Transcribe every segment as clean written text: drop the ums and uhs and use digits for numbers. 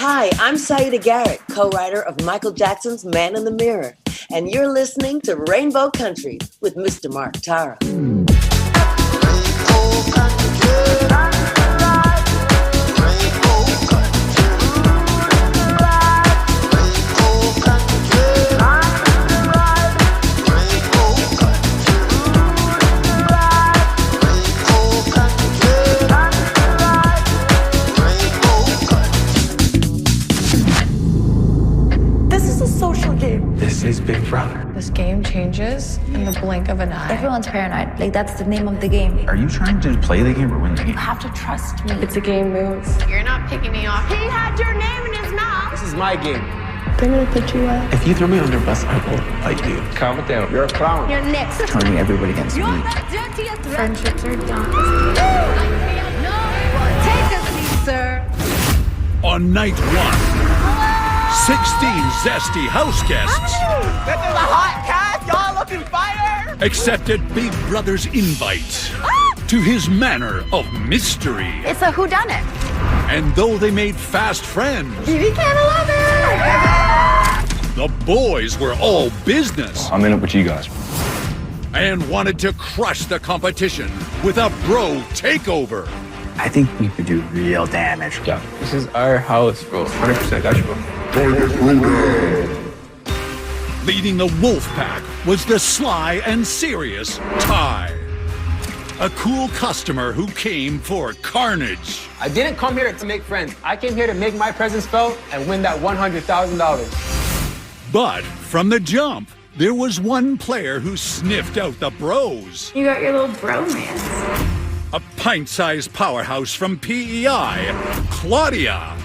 Hi, I'm Saida Garrett, co-writer of Michael Jackson's Man in the Mirror, and you're listening to Rainbow Country with Mr. Mark Tara. This is Big Brother. This game changes in the blink of an eye. Everyone's paranoid. Like, that's the name of the game. Are you trying to play the game or win the You game? have to trust me. It's a game moves. You're not picking me off. He had your name in his mouth. This is my game. They're gonna put you out. If you throw me under a bus, I will fight you. Calm it down. You're a clown. You're next. Turning everybody against me. You're the dirtiest rat. Friendships are done. Take a seat, sir. On night one, 16 zesty house guests This is a hot cast. Y'all looking fire. accepted Big Brother's invite to his manor of mystery. It's a whodunit. And though they made fast friends, BB can love it. the boys were all business I'm in it with you guys. and wanted to crush the competition with a bro takeover. I think we could do real damage. Yeah, this is our house, bro. 100% got you, bro. Leading the wolf pack was the sly and serious Ty, a cool customer who came for carnage. I didn't come here to make friends. I came here to make my presence felt and win that $100,000. But from the jump, there was one player who sniffed out the bros. You got your little bromance. A pint-sized powerhouse from PEI, Claudia.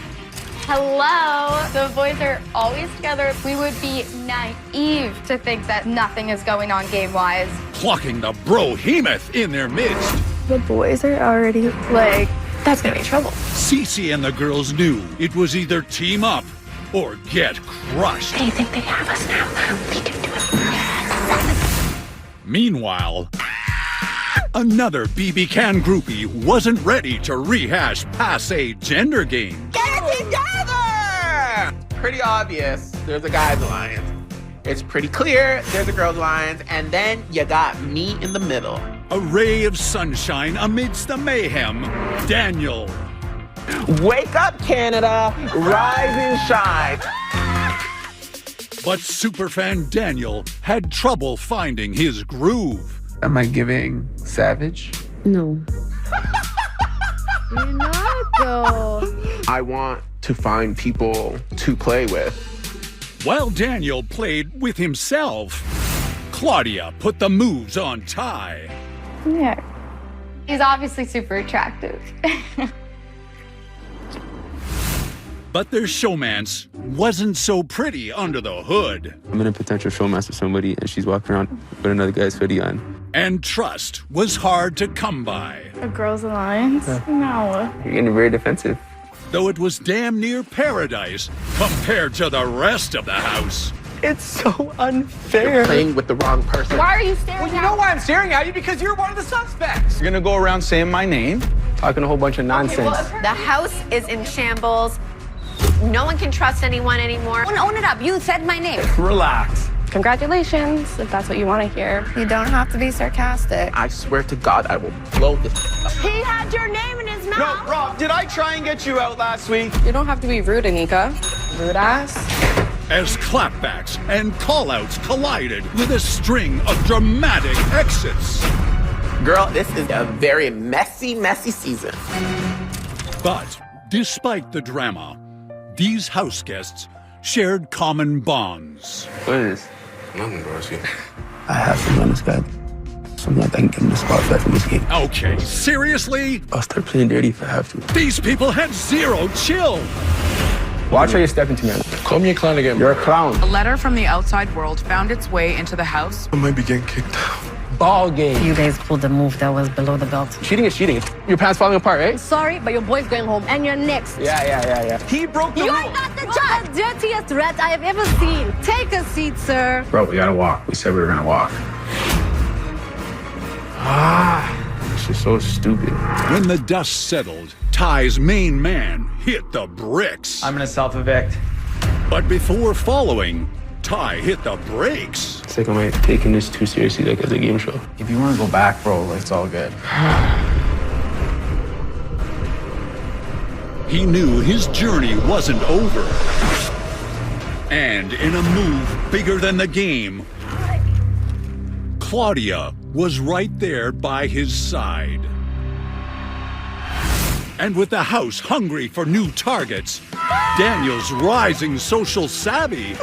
Hello. The boys are always together. We would be naive to think that nothing is going on game-wise. Clocking the brohemoth in their midst. The boys are already like, that's gonna be trouble. Cece and the girls knew it was either team up or get crushed. They think they have us now. They can do it. Meanwhile, another BB Can groupie wasn't ready to rehash passe gender game. Get it together! Pretty obvious. There's a guy's alliance. It's pretty clear there's a girl's alliance, and then you got me in the middle. A ray of sunshine amidst the mayhem, Daniel. Wake up, Canada. Rise and shine. But superfan Daniel had trouble finding his groove. Am I giving savage? No. You're not, though. I want to find people to play with. While Daniel played with himself, Claudia put the moves on Ty. Yeah. He's obviously super attractive. But their showmance wasn't so pretty under the hood. I'm in a potential showmance with somebody, and she's walking around with another guy's hoodie on. And trust was hard to come by. A girls' alliance? No. You're getting very defensive. Though it was damn near paradise compared to the rest of the house. It's so unfair. Playing with the wrong person. Why are you staring Well, you know why I'm staring at you? Because you're one of the suspects. You're gonna go around saying my name, talking a whole bunch of nonsense. The house is in shambles. No one can trust anyone anymore. Own it up. You said my name. Relax. Congratulations, if that's what you want to hear. You don't have to be sarcastic. I swear to God, I will blow this up. He had your name in his mouth. No, Rob, did I try and get you out last week? You don't have to be rude, Anika. Rude ass. As clapbacks and callouts collided with a string of dramatic exits. Girl, this is a very messy, messy season. But despite the drama, these house guests shared common bonds. What is this? Nothing, bro. I have to run this guy. Something like I can get him the spot back from this game. Okay, seriously? I'll start playing dirty if I have to. These people had zero chill. Watch how you step into me. Call me a clown again. You're a clown. A letter from the outside world found its way into the house. I might be getting kicked out. Ball game. You guys pulled a move that was below the belt. Cheating is cheating. Your pants falling apart, right? Sorry, but your boy's going home, and you're next. Yeah. He broke the You're rule. not the judge. The dirtiest rat I have ever seen. Take a seat, sir. Bro, we gotta walk. We said we were gonna walk. This is so stupid. When the dust settled, Ty's main man hit the bricks. I'm gonna self-evict. But before following, Ty hit the brakes. It's like, am I taking this too seriously, like as a game show? If you want to go back, bro, like, it's all good. He knew his journey wasn't over. And in a move bigger than the game, Claudia was right there by his side. And with the house hungry for new targets, Daniel's rising social savvy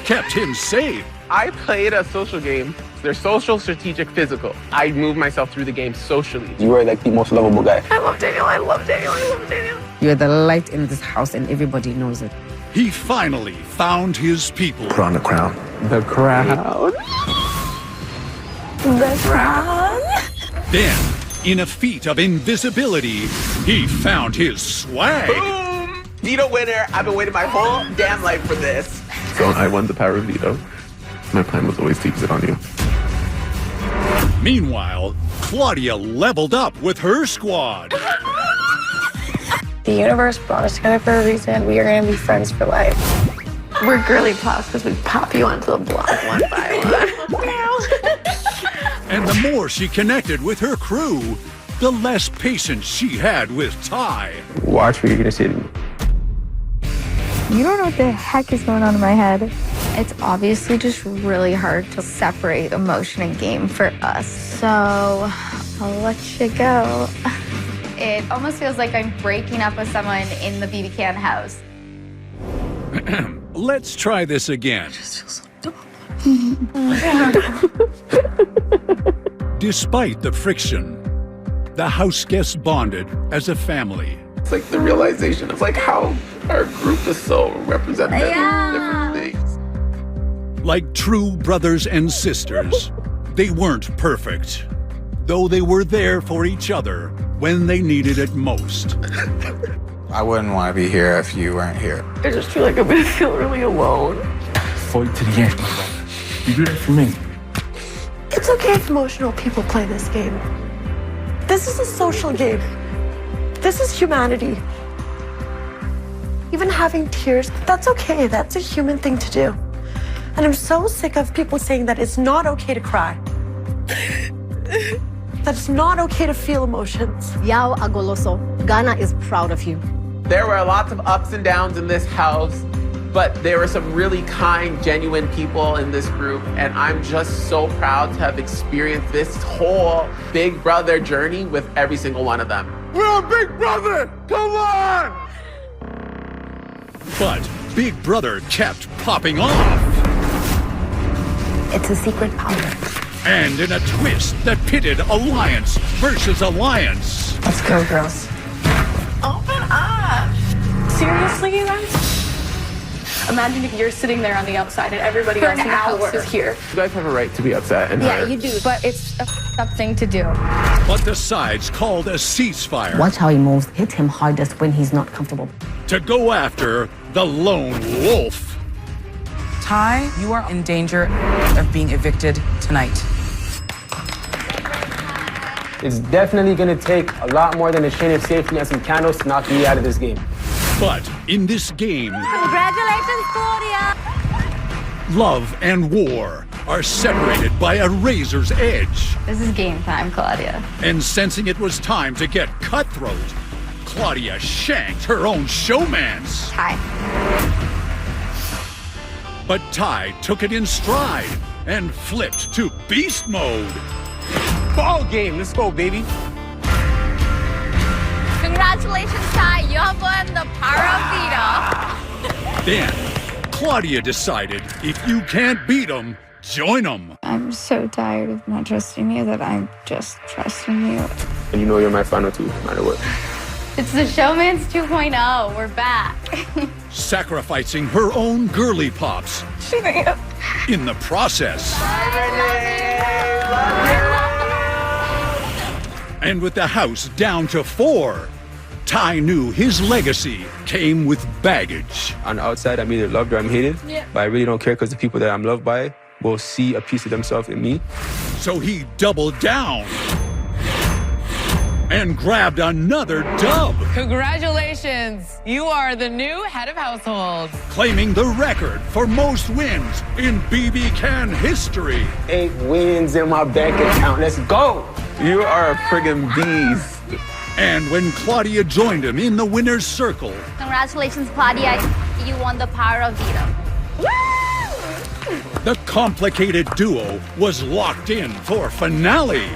kept him safe. I played a social game. They're social, strategic, physical. I moved myself through the game socially. You were like the most lovable guy. I love Daniel. I love Daniel. I love Daniel. You're the light in this house and everybody knows it. He finally found his people. Put on the crown. The crowd. The crown. Then, in a feat of invisibility, he found his swag. Boom! Veto winner. I've been waiting my whole damn life for this. So I won the power of veto. My plan was always to use it on you. Meanwhile, Claudia leveled up with her squad. The universe brought us together for a reason. We are going to be friends for life. We're girly pops because we pop you onto the block one by one. And the more she connected with her crew, the less patience she had with Ty. Watch what you're gonna say to me. You don't know what the heck is going on in my head. It's obviously just really hard to separate emotion and game for us. So I'll let you go. It almost feels like I'm breaking up with someone in the BB Can house. Let's try this again. Despite the friction, the house guests bonded as a family. It's like the realization of like how our group is so representative of different things. Like true brothers and sisters, they weren't perfect, though they were there for each other when they needed it most. I wouldn't want to be here if you weren't here. I just feel like I'm going to feel really alone. Fight to the end, my brother. You do that for me. It's okay if emotional people play this game. This is a social game. This is humanity. Even having tears, that's okay. That's a human thing to do. And I'm so sick of people saying that it's not okay to cry. That it's not okay to feel emotions. Yao Agoloso, Ghana is proud of you. There were lots of ups and downs in this house, but there were some really kind, genuine people in this group, and I'm just so proud to have experienced this whole Big Brother journey with every single one of them. We're a Big Brother! Come on! But Big Brother kept popping off. It's a secret powder. And in a twist that pitted alliance versus alliance. Let's go, girls. Open up! Seriously, you guys? Imagine if you're sitting there on the outside and everybody else in the house is here. You guys have a right to be upset and hurt. You do, but it's a up thing to do. But the sides called a ceasefire. Watch how he moves. Hit him hardest when he's not comfortable. To go after the lone wolf. Ty, you are in danger of being evicted tonight. It's definitely gonna take a lot more than a chain of safety and some candles to knock me out of this game. But in this game, Congratulations, Claudia! love and war are separated by a razor's edge. This is game time, Claudia. And sensing it was time to get cutthroat, Claudia shanked her own showmance. Ty. But Ty took it in stride and flipped to beast mode. Ball game, let's go, baby. Congratulations, Ty. You have won the power of veto. Then, Claudia decided if you can't beat them, join them. I'm so tired of not trusting you that I'm just trusting you. And you know you're my final two, no matter what. It's the Showman's 2.0. We're back. Sacrificing her own girly pops in the process. And with the house down to 4, Ty knew his legacy came with baggage. On the outside, I'm either loved or I'm hated, but I really don't care because the people that I'm loved by will see a piece of themselves in me. So he doubled down and grabbed another dub, Congratulations. You are the new head of household. claiming the record for most wins in BB Can history. 8 wins in my bank account. Let's go. You are a friggin' beast. And when Claudia joined him in the winner's circle, Congratulations, Claudia. You won the power of veto. the complicated duo was locked in for finale.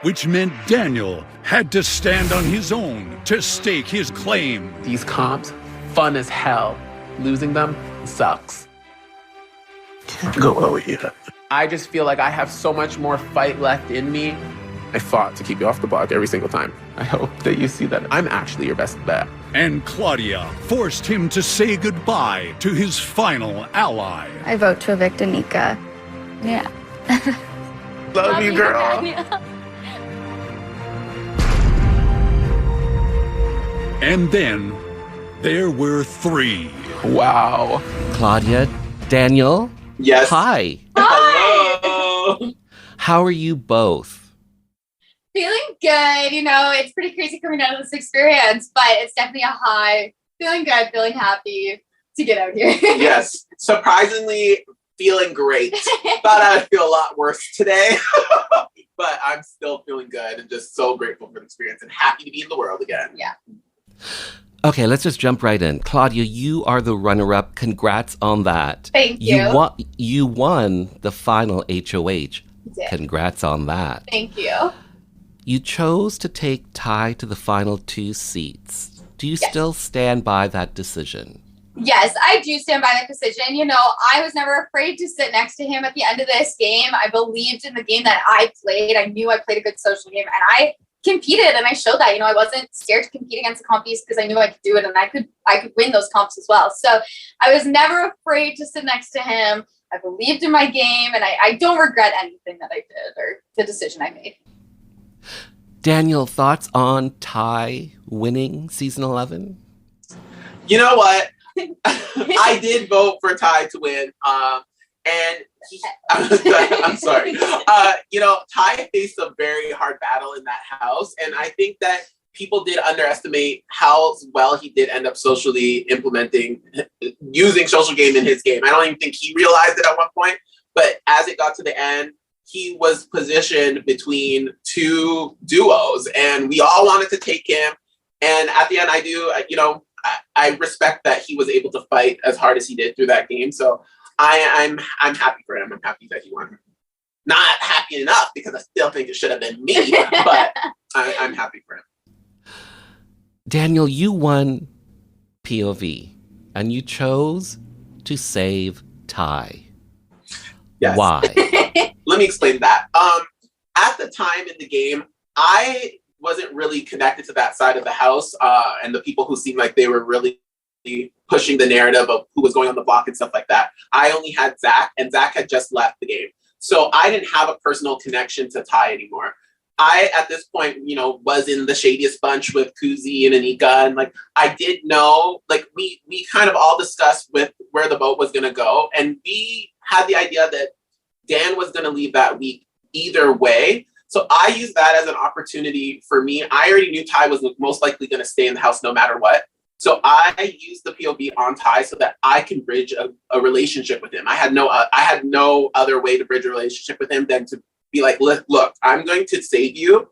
Which meant Daniel had to stand on his own to stake his claim. These comps, fun as hell. Losing them sucks. Go well with you. I just feel like I have so much more fight left in me. I fought to keep you off the block every single time. I hope that you see that I'm actually your best bet. And Claudia forced him to say goodbye to his final ally. I vote to evict Anika. Yeah. Love you, girl. And then there were 3. Wow. Claudia, Daniel. Yes. Hi. Hello. How are you both? Feeling good. You know, it's pretty crazy coming out of this experience, but it's definitely a high. Feeling good, feeling happy to get out here. Yes. Surprisingly, feeling great. Thought I'd feel a lot worse today, but I'm still feeling good and just so grateful for the experience and happy to be in the world again. Yeah. Okay, let's just jump right in. Claudia, you are the runner-up. Congrats on that. Thank you. You won the final HOH. Did. Congrats on that. Thank you. You chose to take Ty to the final 2 seats. Do you still stand by that decision? Yes, I do stand by that decision. You know, I was never afraid to sit next to him at the end of this game. I believed in the game that I played. I knew I played a good social game, and I competed, and I showed that. You know, I wasn't scared to compete against the compies because I knew I could do it, and I could win those comps as well. So I was never afraid to sit next to him. I believed in my game, and I don't regret anything that I did or the decision I made. Daniel, thoughts on Ty winning season 11? You know what? I did vote for Ty to win. I'm sorry. You know, Ty faced a very hard battle in that house. And I think that people did underestimate how well he did end up socially using social game in his game. I don't even think he realized it at one point. But as it got to the end, he was positioned between 2 duos and we all wanted to take him. And at the end, I respect that he was able to fight as hard as he did through that game. So I'm happy for him. I'm happy that he won. Not happy enough because I still think it should have been me, but I'm happy for him. Daniel, you won POV and you chose to save Ty. Yes. Why? Let me explain that. At the time in the game, I wasn't really connected to that side of the house and the people who seemed like they were really pushing the narrative of who was going on the block and stuff like that. I only had Zach, and Zach had just left the game. So I didn't have a personal connection to Ty anymore. I, at this point, was in the shadiest bunch with Kuzi and Anika. And I did know, we kind of all discussed with where the vote was going to go. And we had the idea that Dan was going to leave that week either way. So I used that as an opportunity for me. I already knew Ty was most likely going to stay in the house no matter what. So I used the POV on Ty so that I can bridge a relationship with him. I had no other way to bridge a relationship with him than to be like, look, I'm going to save you.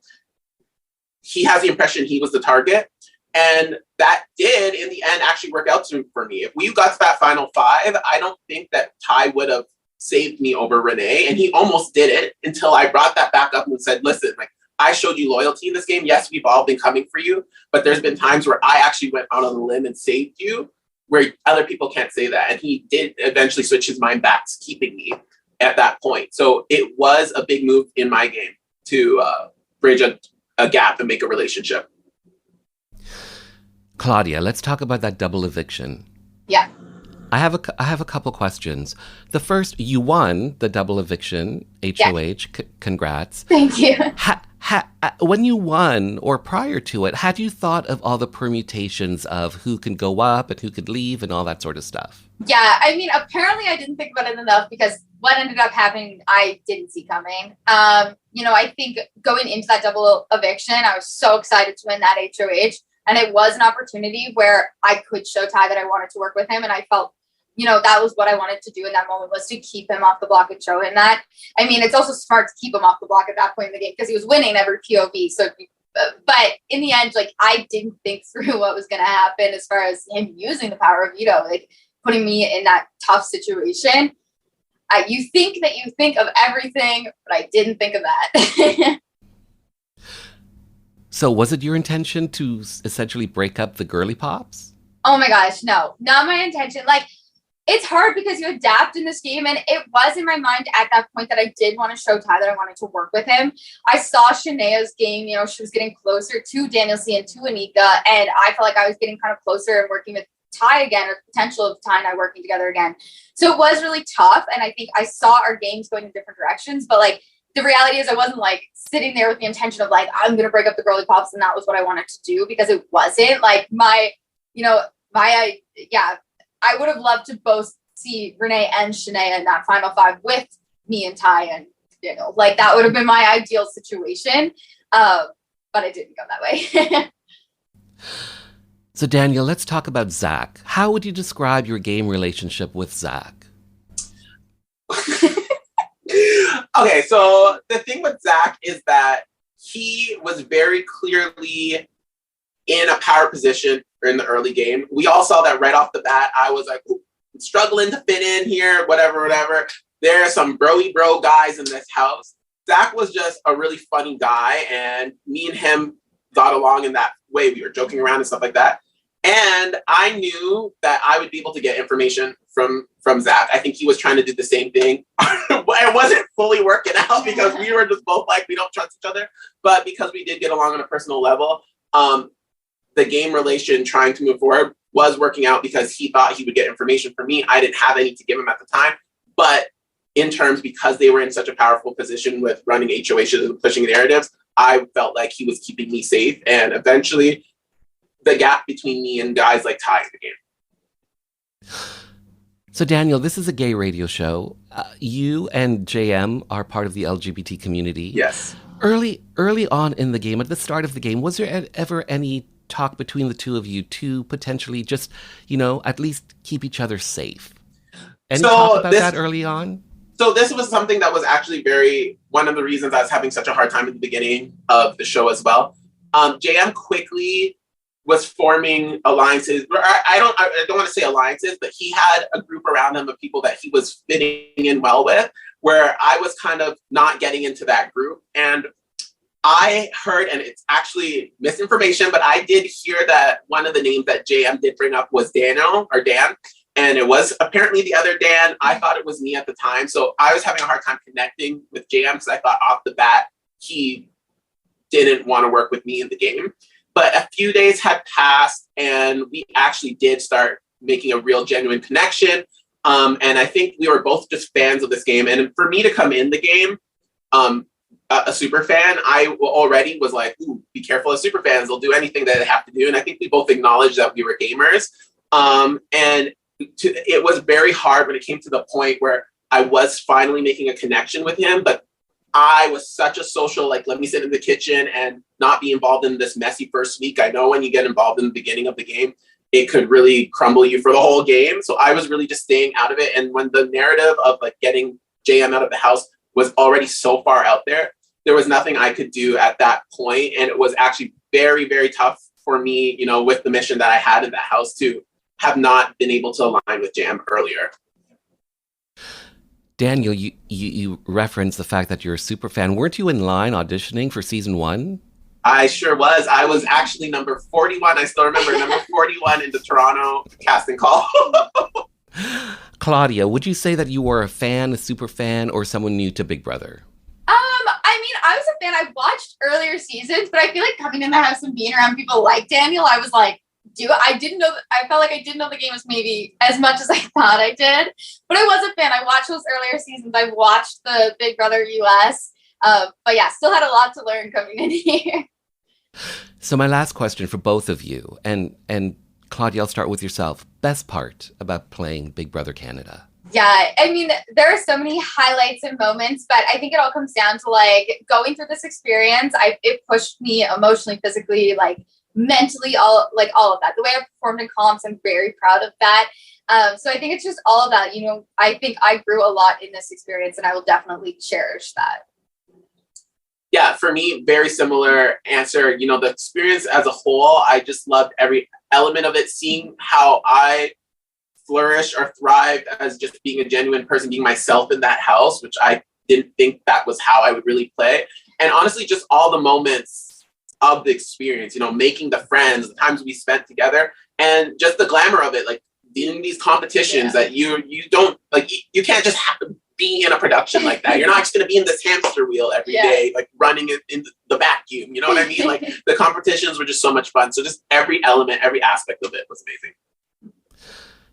He has the impression he was the target. And that did, in the end, actually work out for me. If we got to that final 5, I don't think that Ty would have saved me over Renee. And he almost did it until I brought that back up and said, listen, I showed you loyalty in this game. Yes, we've all been coming for you, but there's been times where I actually went out on a limb and saved you where other people can't say that. And he did eventually switch his mind back to keeping me at that point. So it was a big move in my game to bridge a gap and make a relationship. Claudia, let's talk about that double eviction. Yeah. I have a couple questions. The first, you won the double eviction, HOH. Yeah. Congrats. Thank you. When you won, or prior to it, had you thought of all the permutations of who can go up and who could leave and all that sort of stuff? Yeah, I mean, apparently I didn't think about it enough because what ended up happening, I didn't see coming. I think going into that double eviction, I was so excited to win that HOH. And it was an opportunity where I could show Ty that I wanted to work with him. And I felt, that was what I wanted to do in that moment, was to keep him off the block and show him that. I mean, it's also smart to keep him off the block at that point in the game because he was winning every POV. So, but in the end, like, I didn't think through what was going to happen as far as him using the power of veto, like putting me in that tough situation. You think that you think of everything, but I didn't think of that. So was it your intention to essentially break up the girly pops? Oh my gosh, no, not my intention. Like, it's hard because you adapt in this game, and it was in my mind at that point that I did want to show Ty that I wanted to work with him. I saw Shanea's game, she was getting closer to Daniel C and to Anika, and I felt like I was getting kind of closer and working with Ty again, or the potential of Ty and I working together again. So it was really tough, and I think I saw our games going in different directions, but like, the reality is I wasn't like sitting there with the intention of like, I'm going to break up the girly pops and that was what I wanted to do, because it wasn't like I would have loved to both see Renee and Shania in that final 5 with me and Ty and Daniel. Like, that would have been my ideal situation. But it didn't go that way. So Daniel, let's talk about Zach. How would you describe your game relationship with Zach? Okay, so the thing with Zach is that he was very clearly in a power position in the early game. We all saw that right off the bat. I was like, I'm struggling to fit in here, whatever. There are some bro guys in this house. Zach was just a really funny guy, and me and him got along in that way. We were joking around and stuff like that. And I knew that I would be able to get information from Zach. I think he was trying to do the same thing. It wasn't fully working out because we were just both like, we don't trust each other. But because we did get along on a personal level, the game relation trying to move forward was working out because he thought he would get information from me. I didn't have any to give him at the time. But in terms, because they were in such a powerful position with running HOHs and pushing narratives, I felt like he was keeping me safe. And eventually, the gap between me and guys like Ty in the game. So Daniel, this is a gay radio show. You and JM are part of the LGBT community. Yes. Early on in the game, at the start of the game, was there ever any talk between the two of you to potentially just, at least keep each other safe? Any talk about that early on? So this was something that was actually one of the reasons I was having such a hard time at the beginning of the show as well. JM quickly was forming alliances. I don't want to say alliances, but he had a group around him of people that he was fitting in well with, where I was kind of not getting into that group. And I heard, and it's actually misinformation, but I did hear that one of the names that JM did bring up was Dan. And it was apparently the other Dan. I thought it was me at the time. So I was having a hard time connecting with JM because I thought off the bat, he didn't want to work with me in the game. But a few days had passed and we actually did start making a real genuine connection. And I think we were both just fans of this game. And for me to come in the game, a super fan, I already was like, ooh, be careful of super fans. They'll do anything that they have to do. And I think we both acknowledged that we were gamers. It was very hard when it came to the point where I was finally making a connection with him. But I was such a social, like, let me sit in the kitchen and not be involved in this messy first week. I know when you get involved in the beginning of the game, it could really crumble you for the whole game. So I was really just staying out of it. And when the narrative of like getting JM out of the house was already so far out there was nothing I could do at that point. And it was actually very, very tough for me, with the mission that I had in that house to have not been able to align with JM earlier. Daniel, you referenced the fact that you're a super fan. Weren't you in line auditioning for season 1? I sure was. I was actually number 41. I still remember number 41 in the Toronto casting call. Claudia, would you say that you were a fan, a super fan, or someone new to Big Brother? I was a fan. I watched earlier seasons, but I feel like coming in the house and being around people like Daniel, I was like, I felt like I didn't know the game was maybe as much as I thought I did, but I was a fan. I watched those earlier seasons. I watched the Big Brother US, but yeah, still had a lot to learn coming in here. So my last question for both of you, and Claudia, I'll start with yourself. Best part about playing Big Brother Canada? Yeah, I mean, there are so many highlights and moments, but I think it all comes down to like going through this experience. It pushed me emotionally, physically, like mentally, all of that. The way I performed in comps, I'm very proud of that. So I think it's just all of that. I think I grew a lot in this experience, and I will definitely cherish that. Yeah, for me, very similar answer. The experience as a whole, I just loved every element of it, seeing how I flourish or thrive as just being a genuine person, being myself in that house, which I didn't think that was how I would really play. And honestly, just all the moments of the experience, making the friends, the times we spent together, and just the glamour of it, like being in these competitions that you don't like, you can't just have to be in a production like that. You're not just going to be in this hamster wheel every day, like running in the vacuum. You know what I mean? Like the competitions were just so much fun. So just every element, every aspect of it was amazing.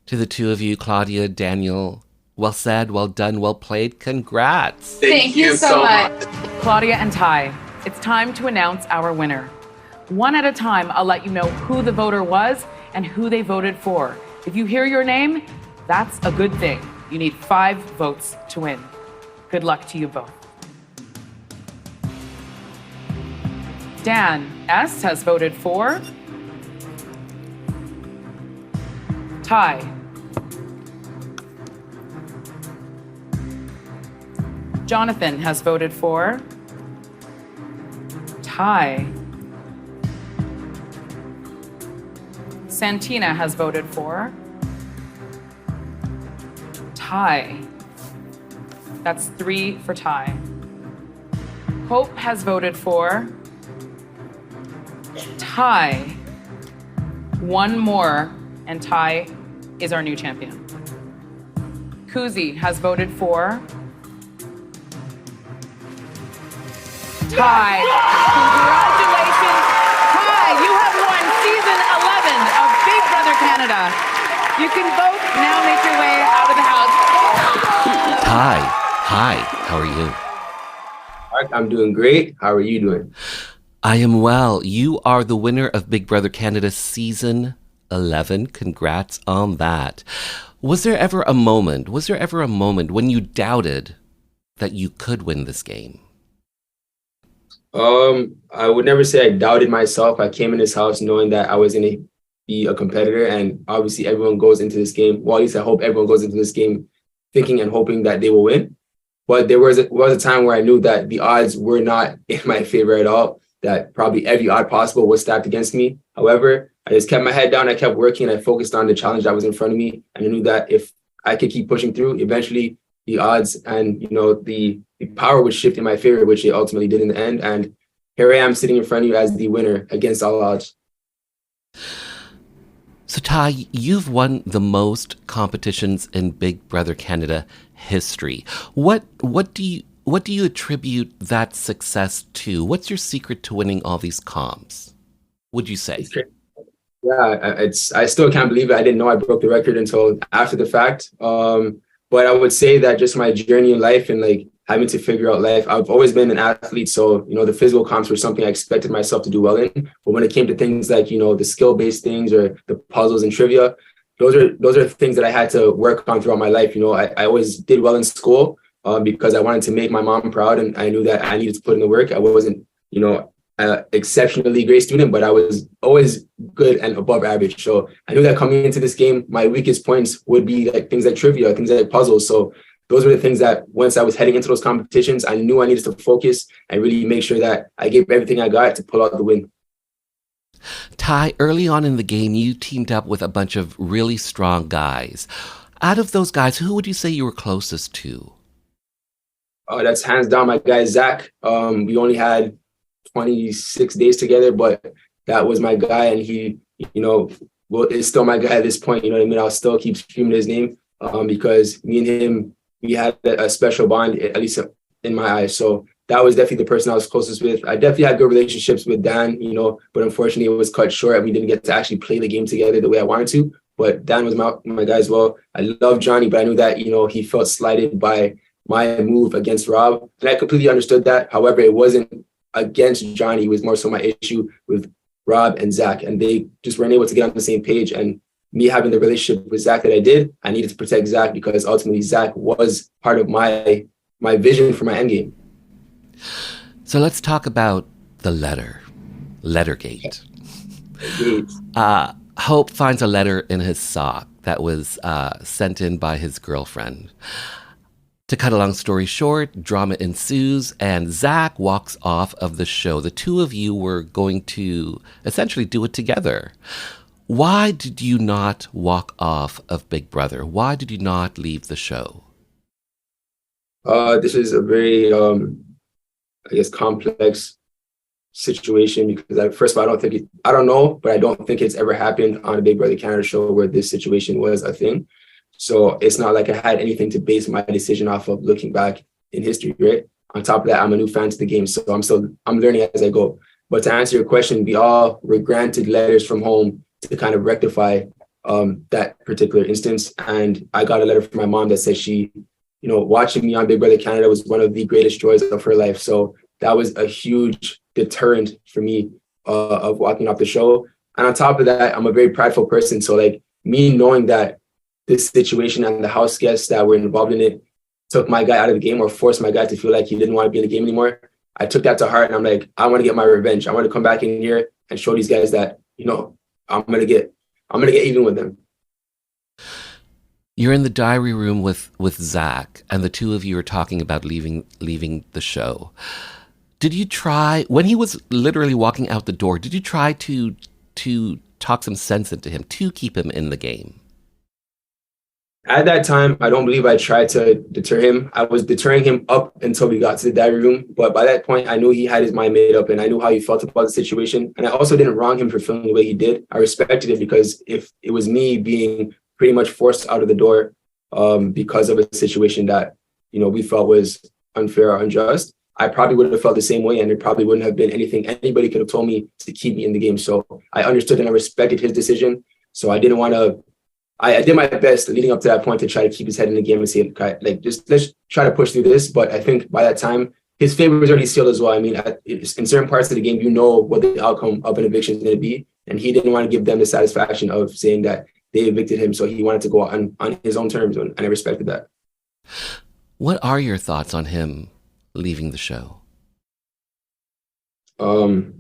To the two of you, Claudia, Daniel, well said, well done, well played. Congrats. Thank you so much. Claudia and Ty, it's time to announce our winner. One at a time, I'll let you know who the voter was and who they voted for. If you hear your name, that's a good thing. You need 5 votes to win. Good luck to you both. Dan S. has voted for Ty. Jonathan has voted for Ty. Santina has voted for Ty. That's 3 for Ty. Hope has voted for Ty. 1 more, and Ty is our new champion. Kuzi has voted for Ty. Congratulations, Ty. You have won season 11 of Big Brother Canada. You can both now make your way out of the house. Ty, hi, how are you? I'm doing great. How are you doing? I am well. You are the winner of Big Brother Canada season 11. Congrats on that. Was there ever a moment when you doubted that you could win this game? I would never say I doubted myself. I came in this house knowing that I was going to be a competitor, and obviously everyone goes into this game. Well, at least I hope everyone goes into this game thinking and hoping that they will win. But there was a time where I knew that the odds were not in my favor at all, that probably every odd possible was stacked against me. However, I just kept my head down. I kept working. I focused on the challenge that was in front of me. And I knew that if I could keep pushing through, eventually the odds and, the power would shift in my favor, which it ultimately did in the end. And here I am sitting in front of you as the winner against all odds. So Ty, you've won the most competitions in Big Brother Canada history. What do you attribute that success to? What's your secret to winning all these comps, would you say? Yeah, I still can't believe it. I didn't know I broke the record until after the fact. But I would say that just my journey in life and like having to figure out life, I've always been an athlete. So, the physical comps were something I expected myself to do well in. But when it came to things like, the skill-based things or the puzzles and trivia, those are things that I had to work on throughout my life. I always did well in school because I wanted to make my mom proud. And I knew that I needed to put in the work. I wasn't, an exceptionally great student, but I was always good and above average. So I knew that coming into this game, my weakest points would be like things like trivia, things like puzzles. So those were the things that once I was heading into those competitions, I knew I needed to focus and really make sure that I gave everything I got to pull out the win. Ty, early on in the game, you teamed up with a bunch of really strong guys. Out of those guys, who would you say you were closest to? That's hands down my guy, Zach. We only had 26 days together, but that was my guy. And he, is still my guy at this point. You know what I mean? I'll still keep screaming his name because me and him, we had a special bond, at least in my eyes. So that was definitely the person I was closest with. I definitely had good relationships with Dan, but unfortunately it was cut short and we didn't get to actually play the game together the way I wanted to. But Dan was my guy as well. I love Johnny, but I knew that, he felt slighted by my move against Rob. And I completely understood that. However, it wasn't against Johnny. It was more so my issue with Rob and Zach. And they just weren't able to get on the same page. And me having the relationship with Zach that I did, I needed to protect Zach because ultimately Zach was part of my vision for my endgame. So let's talk about the Lettergate. Hope finds a letter in his sock that was sent in by his girlfriend. To cut a long story short, drama ensues and Zach walks off of the show. The two of you were going to essentially do it together. Why did you not walk off of Big Brother? Why did you not leave the show? This is a very, complex situation because first of all, I don't know, but I don't think it's ever happened on a Big Brother Canada show where this situation was a thing. So it's not like I had anything to base my decision off of looking back in history, right? On top of that, I'm a new fan to the game, so I'm learning as I go. But to answer your question, we all were granted letters from home to kind of rectify that particular instance. And I got a letter from my mom that said she, watching me on Big Brother Canada was one of the greatest joys of her life. So that was a huge deterrent for me of walking off the show. And on top of that, I'm a very prideful person. So like me knowing that this situation and the house guests that were involved in it took my guy out of the game or forced my guy to feel like he didn't want to be in the game anymore, I took that to heart and I'm like, I want to get my revenge. I want to come back in here and show these guys that, I'm gonna get even with them. You're in the diary room with Zach, and the two of you are talking about leaving the show. Did you try, when he was literally walking out the door, did you try to talk some sense into him to keep him in the game? At that time, I don't believe I tried to deter him. I was deterring him up until we got to the diary room. But by that point, I knew he had his mind made up and I knew how he felt about the situation. And I also didn't wrong him for feeling the way he did. I respected it because if it was me being pretty much forced out of the door because of a situation that, we felt was unfair or unjust, I probably would have felt the same way. And there probably wouldn't have been anything anybody could have told me to keep me in the game. So I understood and I respected his decision. So I didn't want to, I did my best leading up to that point to try to keep his head in the game and say, like, just let's try to push through this. But I think by that time, his favor was already sealed as well. I mean, in certain parts of the game, what the outcome of an eviction is going to be. And he didn't want to give them the satisfaction of saying that they evicted him. So he wanted to go on his own terms. And I respected that. What are your thoughts on him leaving the show? Like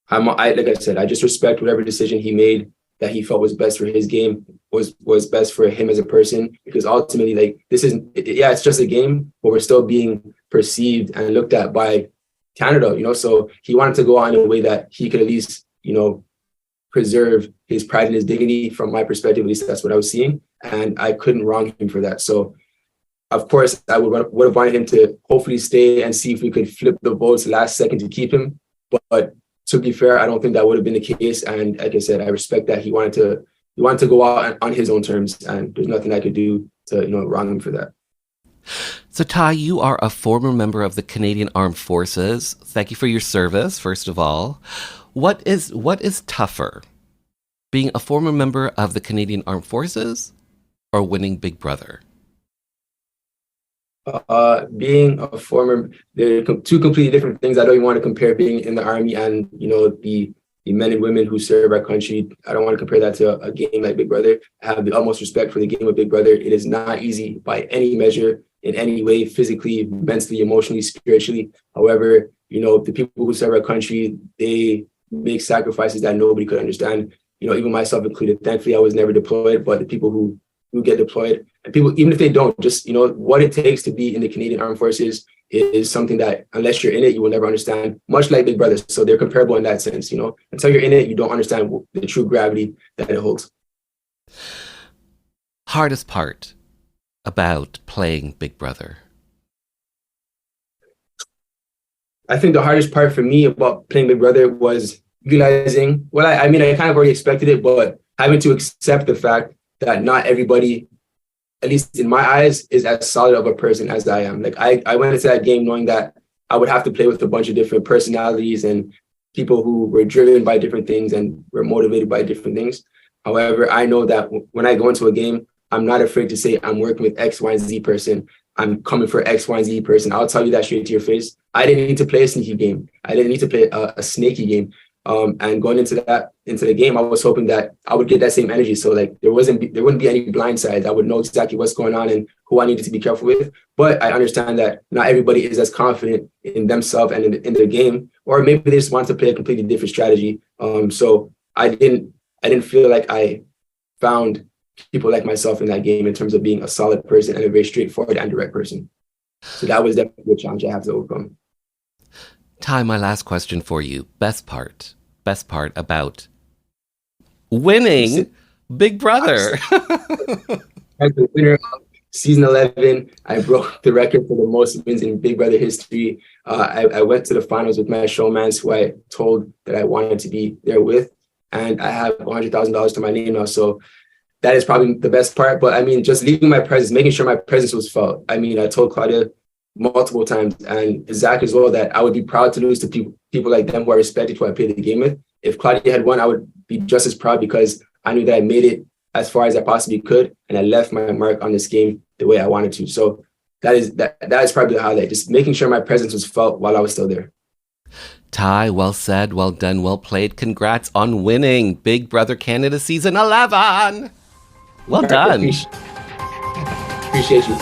I said, I just respect whatever decision he made that he felt was best for his game, was best for him as a person, because ultimately, like, this isn't, it's just a game, but we're still being perceived and looked at by Canada, so he wanted to go on in a way that he could at least, preserve his pride and his dignity. From my perspective, at least that's what I was seeing. And I couldn't wrong him for that. So of course, I would have wanted him to hopefully stay and see if we could flip the votes last second to keep him. But to be fair, I don't think that would have been the case. And like I said, I respect that he wanted to go out on his own terms, and there's nothing I could do to, wrong him for that. So Ty, you are a former member of the Canadian Armed Forces. Thank you for your service, first of all. What is tougher, being a former member of the Canadian Armed Forces or winning Big Brother? Being a former, they're two completely different things. I don't even want to compare being in the army and, the men and women who serve our country. I don't want to compare that to a game like Big Brother. I have the utmost respect for the game of Big Brother. It is not easy by any measure, in any way, physically, mentally, emotionally, spiritually. However, the people who serve our country, they make sacrifices that nobody could understand, even myself included. Thankfully, I was never deployed, but the people who get deployed, and people, even if they don't, just, what it takes to be in the Canadian Armed Forces is something that unless you're in it, you will never understand, much like Big Brother. So they're comparable in that sense, until you're in it, you don't understand the true gravity that it holds. Hardest part about playing Big Brother? I think the hardest part for me about playing Big Brother was realizing, I kind of already expected it, but having to accept the fact that not everybody, at least in my eyes, is as solid of a person as I am. Like I went into that game knowing that I would have to play with a bunch of different personalities and people who were driven by different things and were motivated by different things. However, I know that when I go into a game, I'm not afraid to say I'm working with X, Y, and Z person. I'm coming for X, Y, and Z person. I'll tell you that straight to your face. I didn't need to play a sneaky game. I didn't need to play a snaky game. And going into that, into the game, I was hoping that I would get that same energy. So like there wouldn't be any blind sides. I would know exactly what's going on and who I needed to be careful with. But I understand that not everybody is as confident in themselves and in their game, or maybe they just want to play a completely different strategy. So I didn't feel like I found people like myself in that game in terms of being a solid person and a very straightforward and direct person. So that was definitely a challenge I have to overcome. Ty, my last question for you. Best part about winning Big Brother. As the winner of season 11, I broke the record for the most wins in Big Brother history. I went to the finals with my showmans, who I told that I wanted to be there with, and I have $100,000 to my name now. So that is probably the best part. But I mean, just leaving my presence, making sure my presence was felt. I mean, I told Claudia multiple times, and Zach as well, that I would be proud to lose to people like them who I respected, who I played the game with. If Claudia had won, I would be just as proud, because I knew that I made it as far as I possibly could, and I left my mark on this game the way I wanted to. So that is probably the highlight, just making sure my presence was felt while I was still there. Ty, well said, well done, well played. Congrats on winning Big Brother Canada Season 11. Well done. Appreciate you.